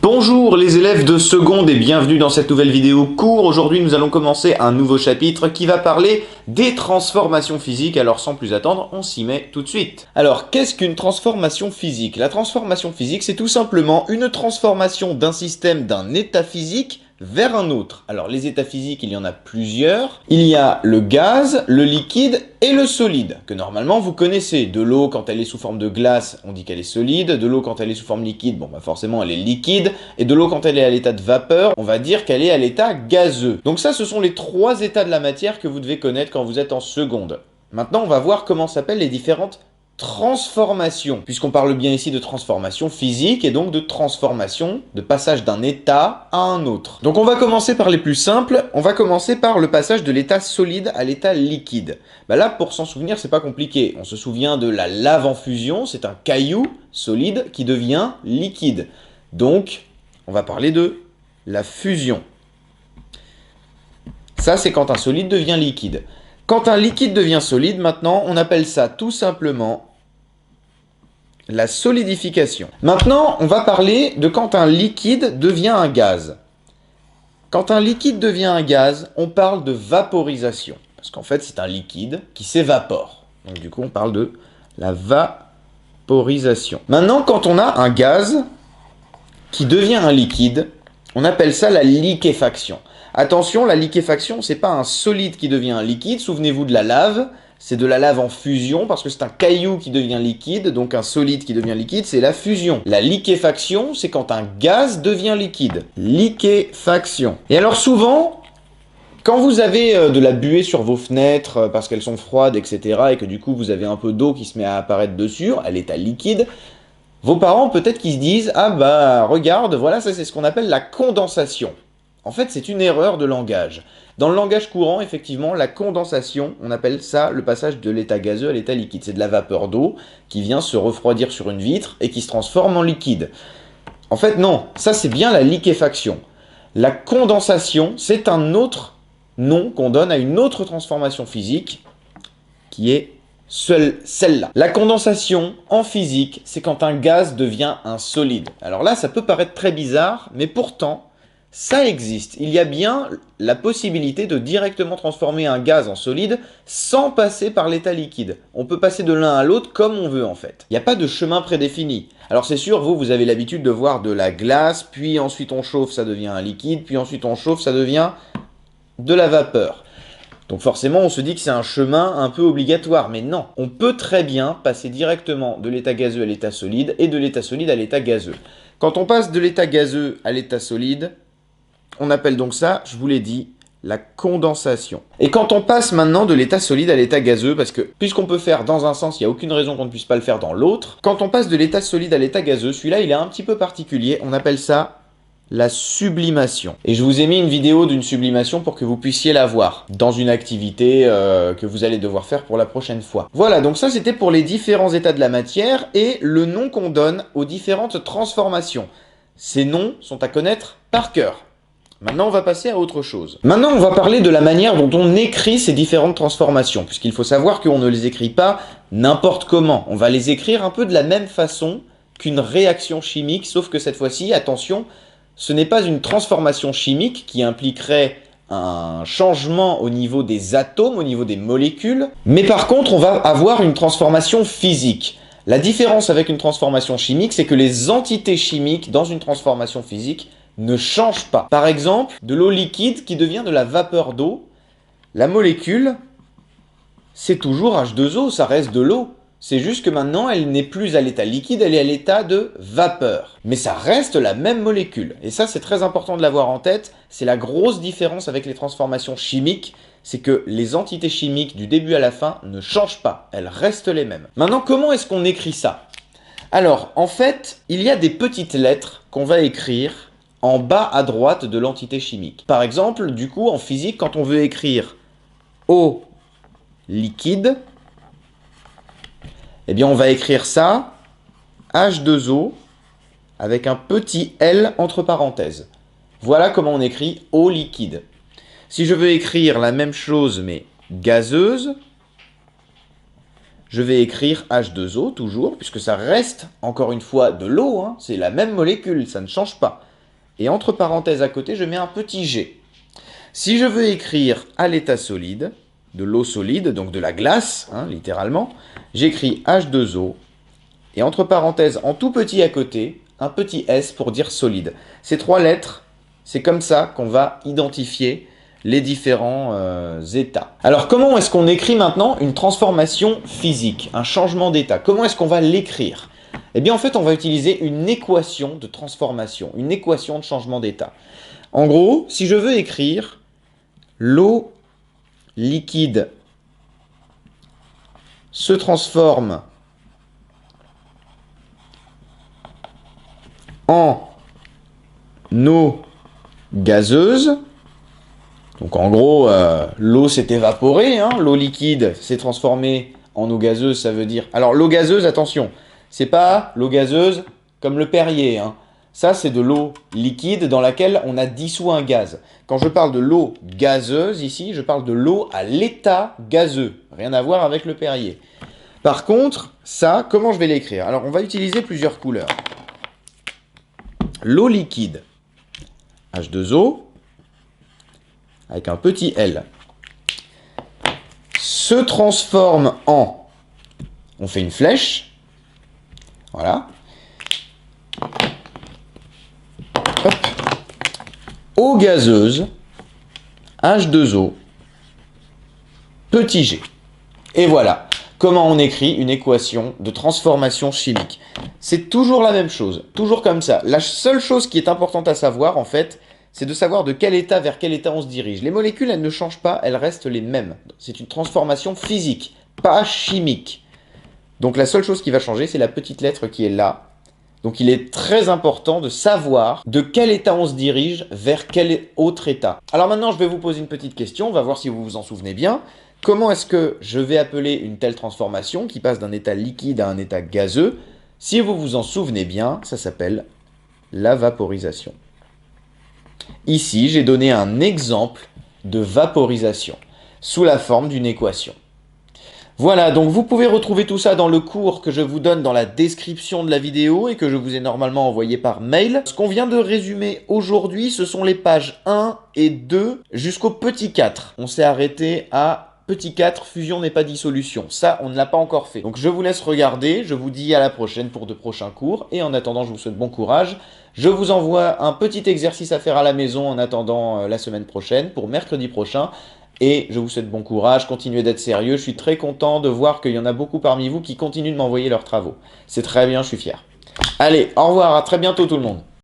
Bonjour les élèves de seconde et bienvenue dans cette nouvelle vidéo cours. Aujourd'hui nous allons commencer un nouveau chapitre qui va parler des transformations physiques. Alors sans plus attendre, on s'y met tout de suite. Alors qu'est-ce qu'une transformation physique? La transformation physique, c'est tout simplement une transformation d'un système, d'un état physique vers un autre. Alors les états physiques, il y en a plusieurs. Il y a le gaz, le liquide et le solide, que normalement vous connaissez. De l'eau, quand elle est sous forme de glace, on dit qu'elle est solide. De l'eau, quand elle est sous forme liquide, bon bah forcément elle est liquide. Et de l'eau, quand elle est à l'état de vapeur, on va dire qu'elle est à l'état gazeux. Donc ça, ce sont les trois états de la matière que vous devez connaître quand vous êtes en seconde. Maintenant, on va voir comment s'appellent les différentes transformation, puisqu'on parle bien ici de transformation physique et donc de transformation, de passage d'un état à un autre. Donc on va commencer par les plus simples, on va commencer par le passage de l'état solide à l'état liquide. Bah là, pour s'en souvenir, c'est pas compliqué. On se souvient de la lave en fusion, c'est un caillou solide qui devient liquide. Donc, on va parler de la fusion. Ça, c'est quand un solide devient liquide. Quand un liquide devient solide, maintenant, on appelle ça tout simplement la solidification. Maintenant, on va parler de quand un liquide devient un gaz. Quand un liquide devient un gaz, on parle de vaporisation. Parce qu'en fait, c'est un liquide qui s'évapore. Donc du coup, on parle de la vaporisation. Maintenant, quand on a un gaz qui devient un liquide, on appelle ça la liquéfaction. Attention, la liquéfaction, c'est pas un solide qui devient un liquide. Souvenez-vous de la lave. C'est de la lave en fusion parce que c'est un caillou qui devient liquide, donc un solide qui devient liquide, c'est la fusion. La liquéfaction, c'est quand un gaz devient liquide. Liquéfaction. Et alors souvent, quand vous avez de la buée sur vos fenêtres parce qu'elles sont froides, etc., et que du coup vous avez un peu d'eau qui se met à apparaître dessus, à l'état liquide, vos parents peut-être qu'ils se disent « Ah bah regarde, voilà, ça c'est ce qu'on appelle la condensation ». En fait, c'est une erreur de langage. Dans le langage courant, effectivement, la condensation, on appelle ça le passage de l'état gazeux à l'état liquide. C'est de la vapeur d'eau qui vient se refroidir sur une vitre et qui se transforme en liquide. En fait, non, ça c'est bien la liquéfaction. La condensation, c'est un autre nom qu'on donne à une autre transformation physique qui est celle-là. La condensation en physique, c'est quand un gaz devient un solide. Alors là, ça peut paraître très bizarre, mais pourtant, ça existe. Il y a bien la possibilité de directement transformer un gaz en solide sans passer par l'état liquide. On peut passer de l'un à l'autre comme on veut en fait. Il n'y a pas de chemin prédéfini. Alors c'est sûr, vous avez l'habitude de voir de la glace, puis ensuite on chauffe, ça devient un liquide, puis ensuite on chauffe, ça devient de la vapeur. Donc forcément, on se dit que c'est un chemin un peu obligatoire, mais non. On peut très bien passer directement de l'état gazeux à l'état solide et de l'état solide à l'état gazeux. Quand on passe de l'état gazeux à l'état solide, on appelle donc ça, je vous l'ai dit, la condensation. Et quand on passe maintenant de l'état solide à l'état gazeux, parce que puisqu'on peut faire dans un sens, il n'y a aucune raison qu'on ne puisse pas le faire dans l'autre, quand on passe de l'état solide à l'état gazeux, celui-là il est un petit peu particulier, on appelle ça la sublimation. Et je vous ai mis une vidéo d'une sublimation pour que vous puissiez la voir dans une activité que vous allez devoir faire pour la prochaine fois. Voilà, donc ça c'était pour les différents états de la matière et le nom qu'on donne aux différentes transformations. Ces noms sont à connaître par cœur. Maintenant, on va passer à autre chose. Maintenant, on va parler de la manière dont on écrit ces différentes transformations, puisqu'il faut savoir qu'on ne les écrit pas n'importe comment. On va les écrire un peu de la même façon qu'une réaction chimique, sauf que cette fois-ci, attention, ce n'est pas une transformation chimique qui impliquerait un changement au niveau des atomes, au niveau des molécules, mais par contre, on va avoir une transformation physique. La différence avec une transformation chimique, c'est que les entités chimiques dans une transformation physique ne change pas. Par exemple, de l'eau liquide qui devient de la vapeur d'eau, la molécule, c'est toujours H2O, ça reste de l'eau. C'est juste que maintenant, elle n'est plus à l'état liquide, elle est à l'état de vapeur. Mais ça reste la même molécule. Et ça, c'est très important de l'avoir en tête. C'est la grosse différence avec les transformations chimiques. C'est que les entités chimiques du début à la fin ne changent pas. Elles restent les mêmes. Maintenant, comment est-ce qu'on écrit ça? Alors, en fait, il y a des petites lettres qu'on va écrire en bas à droite de l'entité chimique. Par exemple, du coup, en physique, quand on veut écrire eau liquide, eh bien, on va écrire ça, H2O, avec un petit L entre parenthèses. Voilà comment on écrit eau liquide. Si je veux écrire la même chose, mais gazeuse, je vais écrire H2O toujours, puisque ça reste, encore une fois, de l'eau, hein, c'est la même molécule, ça ne change pas. Et entre parenthèses à côté, je mets un petit g. Si je veux écrire à l'état solide, de l'eau solide, donc de la glace, hein, littéralement, j'écris H2O, et entre parenthèses, en tout petit à côté, un petit S pour dire solide. Ces 3 lettres, c'est comme ça qu'on va identifier les différents états. Alors comment est-ce qu'on écrit maintenant une transformation physique, un changement d'état? Comment est-ce qu'on va l'écrire? Eh bien en fait on va utiliser une équation de transformation, une équation de changement d'état. En gros, si je veux écrire l'eau liquide se transforme en eau gazeuse. Donc en gros, l'eau s'est évaporée, hein, l'eau liquide s'est transformée en eau gazeuse, ça veut dire... Alors l'eau gazeuse, attention, c'est pas l'eau gazeuse comme le Perrier, hein. Ça c'est de l'eau liquide dans laquelle on a dissous un gaz. Quand je parle de l'eau gazeuse ici, je parle de l'eau à l'état gazeux, rien à voir avec le Perrier. Par contre, ça, comment je vais l'écrire? Alors on va utiliser plusieurs couleurs. L'eau liquide, H2O, avec un petit L, se transforme en, on fait une flèche, voilà, hop, eau gazeuse, H2O, petit g. Et voilà comment on écrit une équation de transformation chimique. C'est toujours la même chose, toujours comme ça. La seule chose qui est importante à savoir, en fait, c'est de savoir de quel état vers quel état on se dirige. Les molécules, elles ne changent pas, elles restent les mêmes. C'est une transformation physique, pas chimique. Donc la seule chose qui va changer, c'est la petite lettre qui est là. Donc il est très important de savoir de quel état on se dirige vers quel autre état. Alors maintenant, je vais vous poser une petite question, on va voir si vous vous en souvenez bien. Comment est-ce que je vais appeler une telle transformation qui passe d'un état liquide à un état gazeux? Si vous vous en souvenez bien, ça s'appelle la vaporisation. Ici, j'ai donné un exemple de vaporisation sous la forme d'une équation. Voilà, donc vous pouvez retrouver tout ça dans le cours que je vous donne dans la description de la vidéo et que je vous ai normalement envoyé par mail. Ce qu'on vient de résumer aujourd'hui, ce sont les pages 1 et 2 jusqu'au petit 4. On s'est arrêté à petit 4, fusion n'est pas dissolution. Ça, on ne l'a pas encore fait. Donc je vous laisse regarder, je vous dis à la prochaine pour de prochains cours. Et en attendant, je vous souhaite bon courage. Je vous envoie un petit exercice à faire à la maison en attendant la semaine prochaine, pour mercredi prochain. Et je vous souhaite bon courage, continuez d'être sérieux. Je suis très content de voir qu'il y en a beaucoup parmi vous qui continuent de m'envoyer leurs travaux. C'est très bien, je suis fier. Allez, au revoir, à très bientôt tout le monde.